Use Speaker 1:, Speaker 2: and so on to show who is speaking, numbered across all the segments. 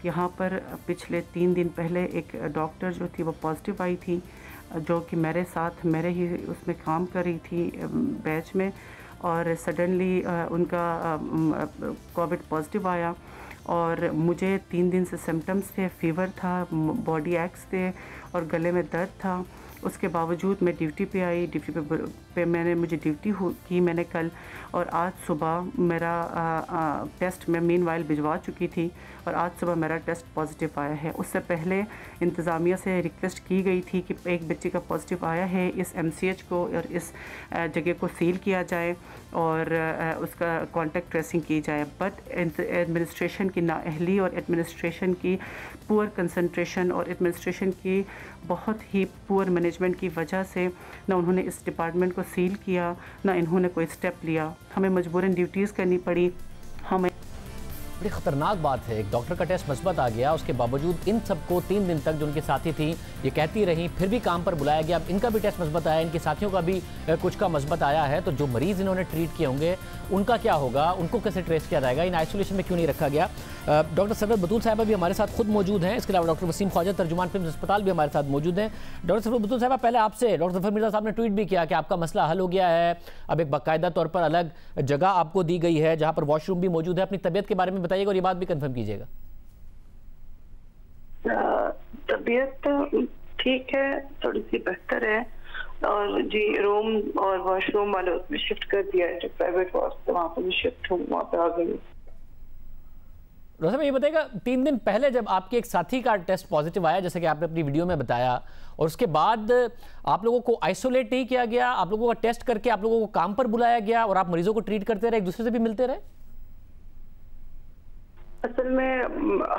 Speaker 1: यहाँ पर पिछले 3 दिन पहले एक डॉक्टर जो थी वो पॉजिटिव आई थी, जो कि मेरे साथ मेरे ही उसमें काम कर रही थी बैच में, और सडनली उनका कोविड पॉजिटिव आया और मुझे 3 दिन से सिम्टम्स थे, फीवर था, बॉडी एक्स थे और गले में दर्द था। उसके बावजूद मैं ड्यूटी पे आई। ड्यूटी पे मुझे ड्यूटी की मैंने कल, और आज सुबह मेरा टेस्ट मैं मीनवाइल भिजवा चुकी थी और आज सुबह मेरा टेस्ट पॉजिटिव आया है। उससे पहले इंतज़ामिया से रिक्वेस्ट की गई थी कि एक बच्चे का पॉजिटिव आया है, इस MCH को और इस जगह को सील किया जाए और उसका कॉन्टेक्ट ट्रेसिंग की जाए। बट एडमिनिस्ट्रेशन की नाअहली और एडमिनिस्ट्रेशन की पुअर कंसंट्रेशन और एडमिनिस्ट्रेशन की बहुत ही पुअर मैनेजमेंट की वजह से ना उन्होंने इस डिपार्टमेंट को सील किया, ना इन्होंने कोई स्टेप लिया। हमें मजबूरन ड्यूटीज़ करनी पड़ी। हमें
Speaker 2: बड़ी ख़तरनाक बात है, एक डॉक्टर का टेस्ट मस्बत आ गया, उसके बावजूद इन सबको 3 दिन तक जो उनके साथी थी ये कहती रहीं, फिर भी काम पर बुलाया गया। अब इनका भी टेस्ट मस्बत आया, इनके साथियों का भी कुछ का मस्बत आया है, तो जो मरीज़ इन्होंने ट्रीट किए होंगे उनका क्या होगा, उनको कैसे ट्रेस किया जाएगा, इन आइसोलेशन में क्यों नहीं रखा गया। डॉक्टर सरवत बतूल साहिबा भी हमारे साथ खुद मौजूद हैं, इसके अलावा डॉक्टर वसीम ख्वाजा तर्जुमान फिल्म अस्पताल भी हमारे साथ मौजूद हैं। डॉक्टर सरवत बतूल साहिबा, पहले आपसे, डॉक्टर जफर मिर्जा साहब ने ट्वीट भी किया कि आपका मसला हल हो गया है, अब एक बाकायदा तौर पर अलग जगह आपको दी गई है जहाँ पर वॉशरूम भी मौजूद है। अपनी तबीयत के बारे में बताइएगा और ये बात भी कंफर्म कीजिएगा।
Speaker 3: तबीयत ठीक है, थोड़ी सी बेहतर है, और जी रूम और वॉशरूम वाले उसमें शिफ्ट कर दिया है, जो प्राइवेट वॉश से वहाँ पर शिफ्ट हूँ, वहाँ पे आ गई।
Speaker 2: डॉक्टर साहब ये बताइएगा, 3 दिन पहले जब आपके एक साथी का टेस्ट पॉजिटिव आया, जैसे कि आपने अपनी वीडियो में बताया, और उसके बाद आप लोगों को आइसोलेट नहीं किया गया, आप लोगों का टेस्ट करके आप लोगों को काम पर बुलाया गया और आप मरीजों को ट्रीट करते रहे, एक दूसरे से भी मिलते रहे?
Speaker 3: असल में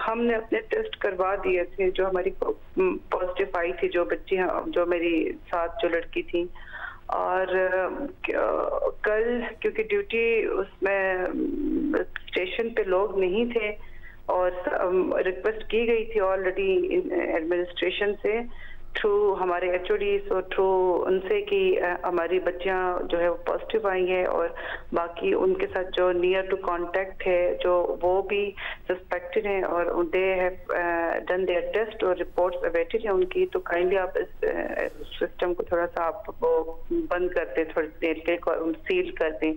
Speaker 3: हमने अपने टेस्ट करवा दिए थे, जो हमारी पॉजिटिव आई थी, जो बच्ची जो मेरी साथ जो लड़की थी, और कल क्योंकि ड्यूटी उसमें स्टेशन पे लोग नहीं थे और रिक्वेस्ट की गई थी ऑलरेडी एडमिनिस्ट्रेशन से थ्रू हमारे HOD सो थ्रू उनसे कि हमारी बच्चियां जो है वो पॉजिटिव आई है और बाकी उनके साथ जो नियर टू कांटेक्ट है जो वो भी सस्पेक्टेड हैं और they have done their test और रिपोर्ट्स अवेटेड है उनकी। तो काइंडली आप इस सिस्टम को थोड़ा सा आप वो बंद कर दें, थोड़ी देर के सील कर दें।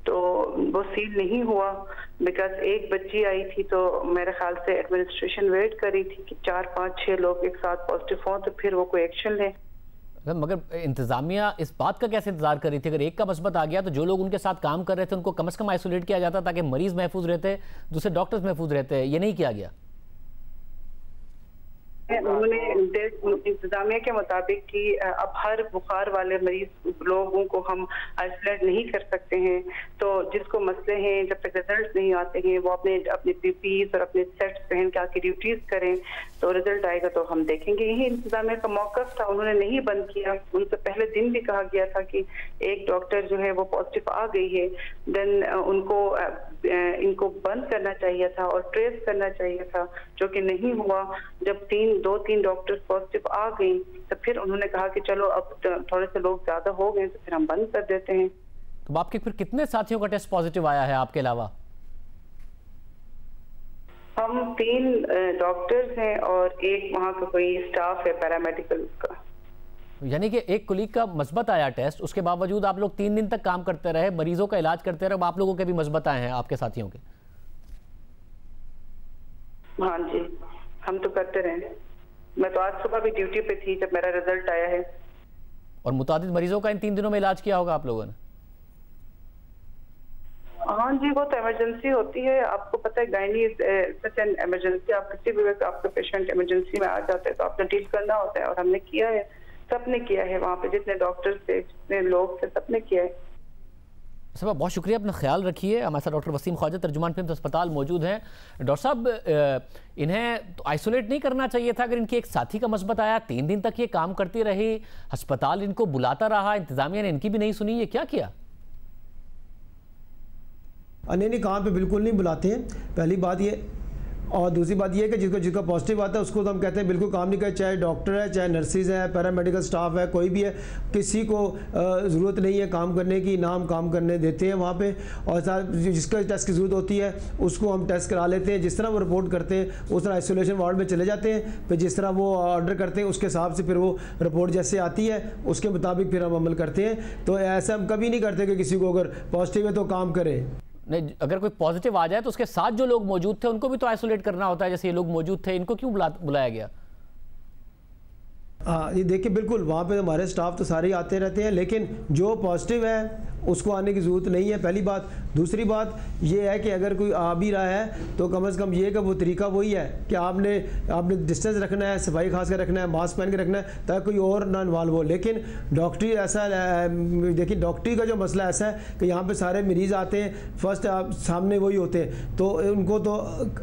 Speaker 3: तो वो सील नहीं हुआ बिकॉज एक बच्ची आई थी, तो मेरे ख्याल से एडमिनिस्ट्रेशन वेट कर रही थी कि 4, 5, 6 लोग एक साथ पॉजिटिव हों तो फिर वो कोई एक्शन ले।
Speaker 2: मगर इंतजामिया इस बात का कैसे इंतजार कर रही थी? अगर एक का मस्बत आ गया तो जो लोग उनके साथ काम कर रहे थे उनको कम से कम आइसोलेट किया जाता ताकि मरीज महफूज रहते, दूसरे डॉक्टर्स महफूज रहते। ये नहीं किया गया।
Speaker 3: उन्होंने इंतजामिया के मुताबिक कि अब हर बुखार वाले मरीज लोगों को हम आइसोलेट नहीं कर सकते हैं, तो जिसको मसले हैं जब तक रिजल्ट नहीं आते हैं वो अपने PPEs और अपने सेट्स पहन के आके ड्यूटीज करें, तो रिजल्ट आएगा तो हम देखेंगे। यही इंतजामिया का मौकफ था, उन्होंने नहीं बंद किया। उनसे पहले दिन भी कहा गया था कि एक डॉक्टर जो है वो पॉजिटिव आ गई है, देन इनको बंद करना चाहिए था और ट्रेस करना चाहिए था, जो कि नहीं हुआ। जब 2-3 डॉक्टर्स पॉजिटिव आ गई तो फिर उन्होंने कहा कि चलो अब थोड़े से लोग ज्यादा हो गए तो फिर हम बंद कर देते हैं।
Speaker 2: तो आपके फिर कितने साथियों का टेस्ट पॉजिटिव आया है आपके अलावा?
Speaker 3: हम 3 डॉक्टर्स हैं और एक वहाँ का कोई स्टाफ है पैरामेडिकल का।
Speaker 2: यानी कि एक कुलीग का मस्बत आया टेस्ट, उसके बावजूद आप लोग 3 दिन तक काम करते रहे, मरीजों का इलाज करते रहे, आप लोगों के भी मस्बत आए हैं आपके साथियों के?
Speaker 3: हाँ जी, हम तो करते रहे। मैं तो आज सुबह भी ड्यूटी पे थी जब मेरा रिजल्ट आया है।
Speaker 2: और मुतादिद मरीजों का इन 3 दिनों में इलाज किया होगा आप लोगों ने?
Speaker 3: हाँ जी, वो तो इमरजेंसी होती है, आपको पता है गायनी सच एन इमरजेंसी। आप किसी भी वक्त आपका पेशेंट इमरजेंसी में आ जाता है तो आपने डील करना होता है, और हमने किया है, सबने किया है। वहाँ पे जितने डॉक्टर्स थे, जितने लोग थे, सबने किया है।
Speaker 2: साहब बहुत शुक्रिया, अपना ख्याल रखिए। हमारे साथ डॉक्टर वसीम ख्वाजा तर्जुमान फिल्म अस्पताल मौजूद हैं। डॉक्टर साहब, इन्हें तो आइसोलेट नहीं करना चाहिए था? अगर इनकी एक साथी का मस्बत आया, 3 दिन तक ये काम करती रही, अस्पताल इनको बुलाता रहा, इंतजामिया ने इनकी भी नहीं सुनी, ये क्या किया?
Speaker 4: नहीं, काम पे बिल्कुल नहीं बुलाते हैं। पहली बात ये और दूसरी बात यह है कि जिसका पॉजिटिव आता है उसको तो हम कहते हैं बिल्कुल काम नहीं करे, चाहे डॉक्टर है, चाहे नर्सिस हैं, पैरामेडिकल स्टाफ है, कोई भी है, किसी को ज़रूरत नहीं है काम करने की, ना हम काम करने देते हैं वहाँ पे। और साथ जिसका टेस्ट की ज़रूरत होती है उसको हम टेस्ट करा लेते हैं, जिस तरह वो रिपोर्ट करते हैं उस तरह आइसोलेशन वार्ड में चले जाते हैं, फिर जिस तरह वो ऑर्डर करते हैं उसके हिसाब से फिर वो रिपोर्ट जैसे आती है उसके मुताबिक फिर हम अमल करते हैं। तो ऐसा हम कभी नहीं करते कि किसी को अगर पॉजिटिव है तो काम करे।
Speaker 2: नहीं, अगर कोई पॉजिटिव आ जाए तो उसके साथ जो लोग मौजूद थे उनको भी तो आइसोलेट करना होता है, जैसे ये लोग मौजूद थे, इनको क्यों बुलाया गया?
Speaker 4: हाँ, ये देखिए बिल्कुल वहाँ पे हमारे स्टाफ तो सारे आते रहते हैं, लेकिन जो पॉजिटिव है उसको आने की ज़रूरत नहीं है, पहली बात। दूसरी बात ये है कि अगर कोई आ भी रहा है तो कम से कम ये कि वो तरीका वही है कि आपने डिस्टेंस रखना है, सफाई खास कर रखना है, मास्क पहन के रखना है ताकि कोई और ना इन्वॉल्व हो। लेकिन डॉक्टरी ऐसा देखिए, डॉक्टरी का जो मसला ऐसा है कि यहाँ पे सारे मरीज़ आते हैं, फर्स्ट आप सामने वही होते हैं, तो उनको तो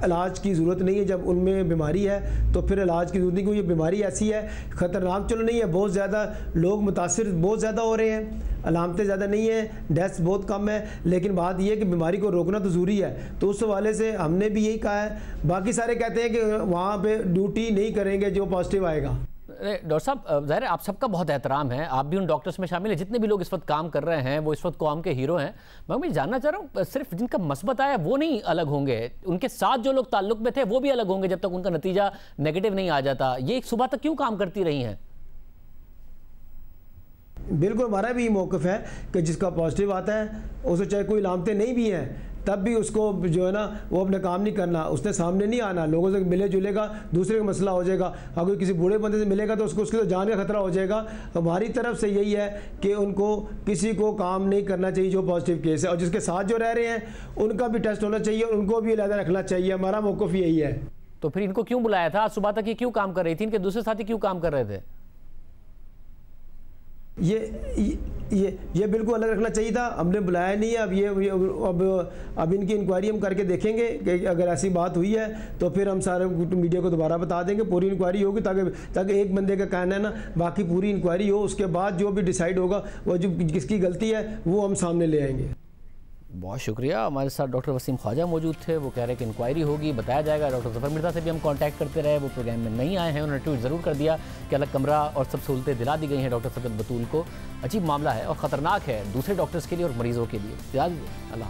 Speaker 4: इलाज की ज़रूरत नहीं है। जब उनमें बीमारी है तो फिर इलाज की ज़रूरत नहीं, क्योंकि बीमारी ऐसी है, ख़तरनाक चलो नहीं है, बहुत ज़्यादा लोग मुतासिर बहुत ज़्यादा हो रहे हैं, अलामतें ज़्यादा नहीं है, डेथ्स बहुत कम है, लेकिन बात यह है कि बीमारी को रोकना तो ज़रूरी है। तो उस हवाले से हमने भी यही कहा है। बाकी सारे कहते हैं कि वहाँ पे ड्यूटी नहीं करेंगे जो पॉजिटिव आएगा।
Speaker 2: डॉक्टर साहब, ज़ाहिर है आप सबका बहुत एहतराम है, आप भी उन डॉक्टर्स में शामिल हैं, जितने भी लोग इस वक्त काम कर रहे हैं वो इस वक्त कौम के हीरो हैं। मैं जानना चाह रहा हूँ, सिर्फ जिनका मस्बत आया वो नहीं अलग होंगे, उनके साथ जो लोग ताल्लुक में थे वो भी अलग होंगे जब तक उनका नतीजा नेगेटिव नहीं आ जाता। ये एक सुबह तक क्यों काम करती रही हैं?
Speaker 4: बिल्कुल, हमारा भी मौक़िफ़ है कि जिसका पॉजिटिव आता है उसे चाहे कोई लामते नहीं भी हैं तब भी उसको जो है ना वो अपना काम नहीं करना, उसने सामने नहीं आना, लोगों से मिले जुलेगा, दूसरे का मसला हो जाएगा। अगर किसी बूढ़े बंदे से मिलेगा तो उसकी तो जान का खतरा हो जाएगा। हमारी तरफ से यही है कि उनको किसी को काम नहीं करना चाहिए जो पॉजिटिव केस है, और जिसके साथ जो रह रहे हैं उनका भी टेस्ट होना चाहिए, उनको भी अलग रखना चाहिए। हमारा मौक़िफ़ यही है।
Speaker 2: तो फिर इनको क्यों बुलाया था? आज सुबह तक ये क्यों काम कर रही थी? इनके दूसरे साथी क्यों काम कर रहे थे?
Speaker 4: ये बिल्कुल अलग रखना चाहिए था, हमने बुलाया नहीं है। अब इनकी इंक्वायरी हम करके देखेंगे कि अगर ऐसी बात हुई है तो फिर हम सारे मीडिया को दोबारा बता देंगे, पूरी इंक्वायरी होगी ताकि एक बंदे का कहना है ना, बाकी पूरी इंक्वायरी हो, उसके बाद जो भी डिसाइड होगा वो जो किसकी गलती है वो हम सामने ले आएंगे।
Speaker 2: बहुत शुक्रिया। हमारे साथ डॉक्टर वसीम ख्वाजा मौजूद थे, वो कह रहे हैं कि इंक्वायरी होगी, बताया जाएगा। डॉक्टर ज़फ़र मिर्ज़ा से भी हम कांटेक्ट करते रहे, वो प्रोग्राम में नहीं आए हैं, उन्होंने ट्वीट ज़रूर कर दिया कि अलग कमरा और सब सहूलतें दिला दी गई हैं डॉक्टर सफदर बतूल को। अजीब मामला है और ख़तरनाक है दूसरे डॉक्टर्स के लिए और मरीज़ों के लिए। अल्लाह।